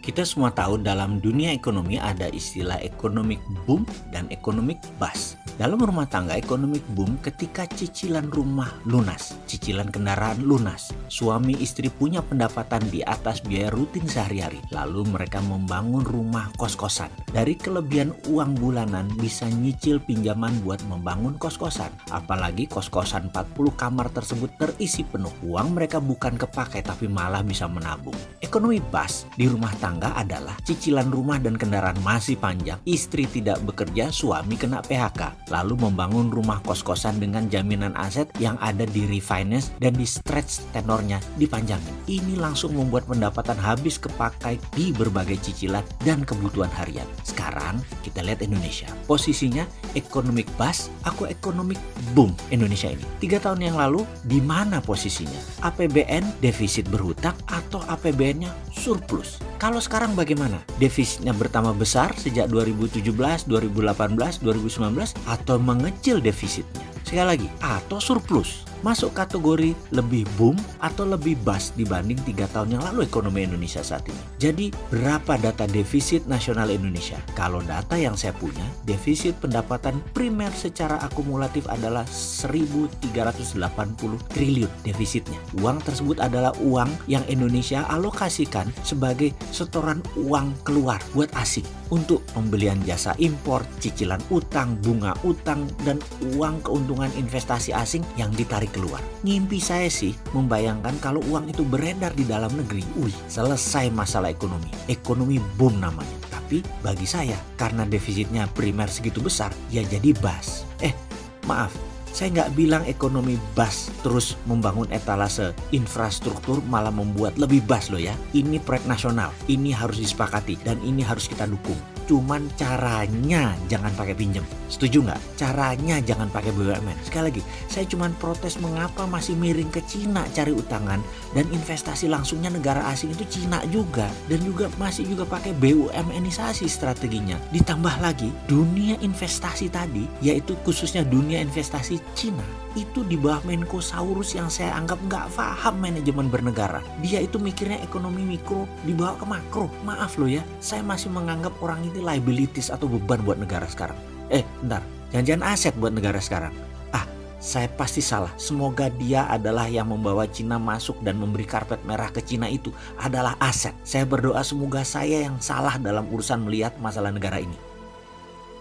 Kita semua tahu dalam dunia ekonomi ada istilah economic boom dan economic bust. Dalam rumah tangga, economic boom ketika cicilan rumah lunas, cicilan kendaraan lunas, suami istri punya pendapatan di atas biaya rutin sehari-hari, lalu mereka membangun rumah kos-kosan. Dari kelebihan uang bulanan bisa nyicil pinjaman buat membangun kos-kosan. Apalagi kos-kosan 40 kamar tersebut terisi penuh. Uang mereka bukan kepakai tapi malah bisa menabung. Ekonomi bust di rumah tangga adalah cicilan rumah dan kendaraan masih panjang, istri tidak bekerja, suami kena PHK, lalu membangun rumah kos-kosan dengan jaminan aset yang ada di refinance dan di stretch tenornya dipanjangin. Ini langsung membuat pendapatan habis kepakai di berbagai cicilan dan kebutuhan harian. Sekarang kita lihat Indonesia, posisinya economic bust, aku economic boom Indonesia ini. 3 tahun yang lalu di mana posisinya? APBN defisit berhutang atau APBN-nya surplus? Kalau sekarang bagaimana? Defisitnya bertambah besar sejak 2017, 2018, 2019 atau mengecil defisitnya? Sekali lagi, atau surplus? Masuk kategori lebih boom atau lebih bust dibanding 3 tahun yang lalu ekonomi Indonesia saat ini. Jadi berapa data defisit nasional Indonesia? Kalau data yang saya punya, defisit pendapatan primer secara akumulatif adalah 1.380 triliun defisitnya. Uang tersebut adalah uang yang Indonesia alokasikan sebagai setoran uang keluar buat asing untuk pembelian jasa impor, cicilan utang, bunga utang, dan uang keuntungan investasi asing yang ditarik keluar. Ngimpi saya sih membayangkan kalau uang itu beredar di dalam negeri, selesai masalah ekonomi. Ekonomi boom namanya. Tapi bagi saya, karena defisitnya primer segitu besar, ya jadi bust. Maaf, saya nggak bilang ekonomi bust terus membangun etalase infrastruktur malah membuat lebih bust loh ya. Ini proyek nasional, ini harus disepakati dan ini harus kita dukung. Cuman caranya jangan pakai pinjam. Setuju nggak? Caranya jangan pakai BUMN. Sekali lagi, saya cuman protes mengapa masih miring ke Cina cari utangan dan investasi langsungnya negara asing itu Cina juga. Dan juga masih juga pakai BUMNisasi strateginya. Ditambah lagi dunia investasi tadi, yaitu khususnya dunia investasi Cina, itu di bawah Menko Saurus yang saya anggap nggak paham manajemen bernegara. Dia itu mikirnya ekonomi mikro dibawa ke makro. Maaf loh ya, saya masih menganggap orang ini liabilities atau beban buat negara sekarang. Bentar, jangan-jangan aset buat negara sekarang. Saya pasti salah. Semoga dia adalah yang membawa Cina masuk dan memberi karpet merah ke Cina itu adalah aset. Saya berdoa semoga saya yang salah dalam urusan melihat masalah negara ini.